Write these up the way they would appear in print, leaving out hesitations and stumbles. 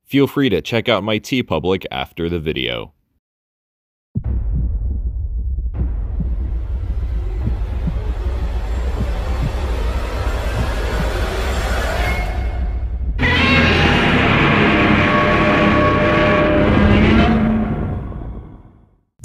Feel free to check out my TeePublic after the video.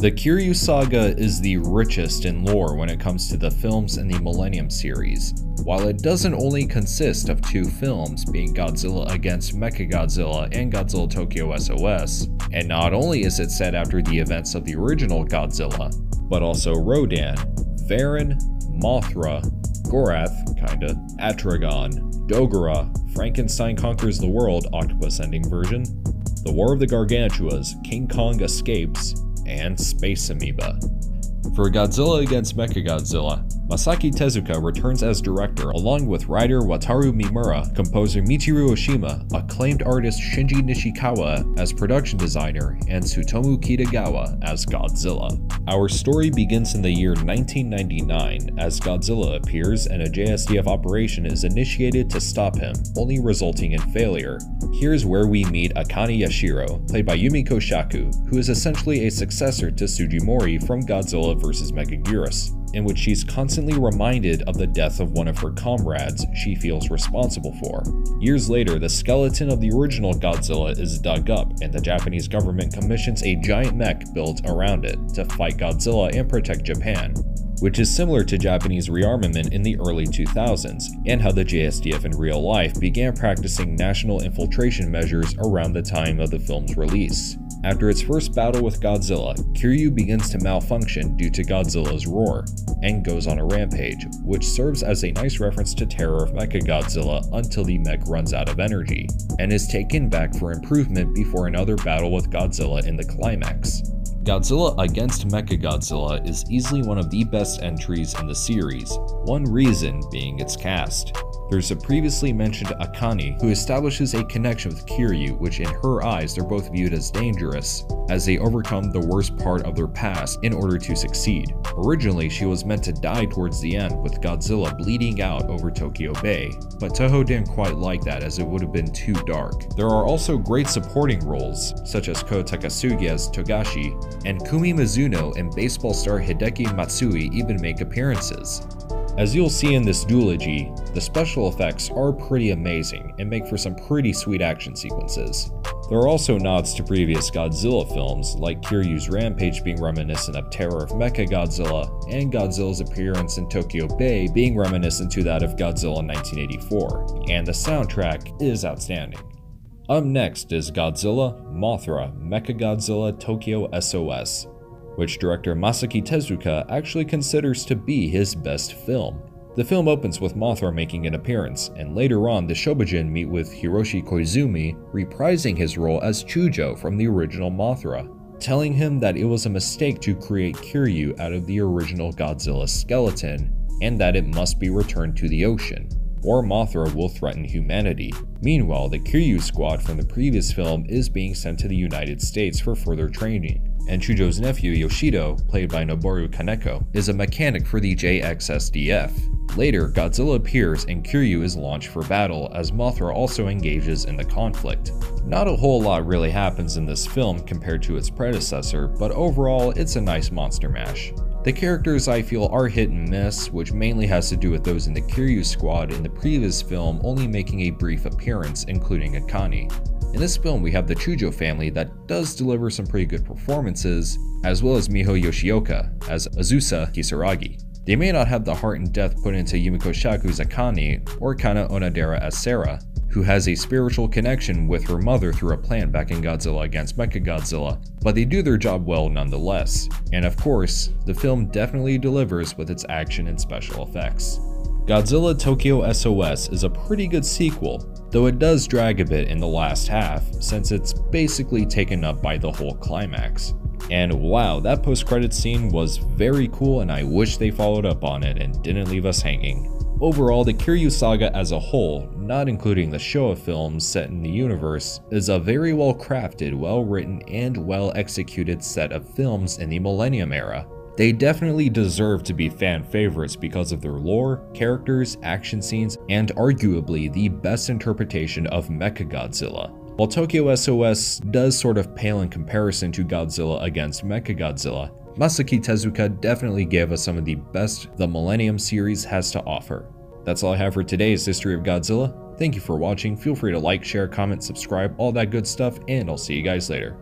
The Kiryu Saga is the richest in lore when it comes to the films in the Millennium series. While it doesn't only consist of two films, being Godzilla against MechaGodzilla and Godzilla Tokyo SOS, and not only is it set after the events of the original Godzilla, but also Rodan, Varan, Mothra, Gorath, kinda, Atragon, Dogora, Frankenstein Conquers the World Octopus Ending version, The War of the Gargantuas, King Kong Escapes, and Space Amoeba. For Godzilla against MechaGodzilla, Masaki Tezuka returns as director along with writer Wataru Mimura, composer Michiru Oshima, acclaimed artist Shinji Nishikawa as production designer, and Tsutomu Kitagawa as Godzilla. Our story begins in the year 1999 as Godzilla appears and a JSDF operation is initiated to stop him, only resulting in failure. Here's where we meet Akane Yashiro, played by Yumiko Shaku, who is essentially a successor to Sugimori from Godzilla vs. Megaguirus, in which she's constantly reminded of the death of one of her comrades she feels responsible for. Years later, the skeleton of the original Godzilla is dug up and the Japanese government commissions a giant mech built around it to fight Godzilla and protect Japan, which is similar to Japanese rearmament in the early 2000s, and how the JSDF in real life began practicing national infiltration measures around the time of the film's release. After its first battle with Godzilla, Kiryu begins to malfunction due to Godzilla's roar, and goes on a rampage, which serves as a nice reference to Terror of MechaGodzilla until the mech runs out of energy, and is taken back for improvement before another battle with Godzilla in the climax. Godzilla against MechaGodzilla is easily one of the best entries in the series, one reason being its cast. There's a previously mentioned Akane who establishes a connection with Kiryu, which in her eyes they're both viewed as dangerous, as they overcome the worst part of their past in order to succeed. Originally she was meant to die towards the end with Godzilla bleeding out over Tokyo Bay, but Toho didn't quite like that as it would have been too dark. There are also great supporting roles, such as Ko Takasugi as Togashi, and Kumi Mizuno and baseball star Hideki Matsui even make appearances. As you'll see in this duology, the special effects are pretty amazing and make for some pretty sweet action sequences. There are also nods to previous Godzilla films, like Kiryu's rampage being reminiscent of Terror of MechaGodzilla, and Godzilla's appearance in Tokyo Bay being reminiscent to that of Godzilla in 1984, and the soundtrack is outstanding. Up next is Godzilla, Mothra, MechaGodzilla Tokyo SOS, which director Masaki Tezuka actually considers to be his best film. The film opens with Mothra making an appearance, and later on the Shobijin meet with Hiroshi Koizumi reprising his role as Chujo from the original Mothra, telling him that it was a mistake to create Kiryu out of the original Godzilla skeleton, and that it must be returned to the ocean, or Mothra will threaten humanity. Meanwhile, the Kiryu squad from the previous film is being sent to the United States for further training, and Chujo's nephew Yoshido, played by Noboru Kaneko, is a mechanic for the JXSDF. Later, Godzilla appears and Kiryu is launched for battle as Mothra also engages in the conflict. Not a whole lot really happens in this film compared to its predecessor, but overall it's a nice monster mash. The characters I feel are hit and miss, which mainly has to do with those in the Kiryu squad in the previous film only making a brief appearance, including Akane. In this film we have the Chujo family that does deliver some pretty good performances, as well as Miho Yoshioka as Azusa Kisaragi. They may not have the heart and depth put into Yumiko Shaku's Akane or Kana Onodera as Sarah, who has a spiritual connection with her mother through a plan back in Godzilla against MechaGodzilla, but they do their job well nonetheless. And of course, the film definitely delivers with its action and special effects. Godzilla Tokyo SOS is a pretty good sequel, though it does drag a bit in the last half, since it's basically taken up by the whole climax. And wow, that post-credits scene was very cool and I wish they followed up on it and didn't leave us hanging. Overall, the Kiryu saga as a whole, not including the Showa films set in the universe, is a very well crafted, well written, and well executed set of films in the Millennium era. They definitely deserve to be fan favorites because of their lore, characters, action scenes, and arguably the best interpretation of MechaGodzilla. While Tokyo SOS does sort of pale in comparison to Godzilla against MechaGodzilla, Masaki Tezuka definitely gave us some of the best the Millennium series has to offer. That's all I have for today's History of Godzilla. Thank you for watching. Feel free to like, share, comment, subscribe, all that good stuff, and I'll see you guys later.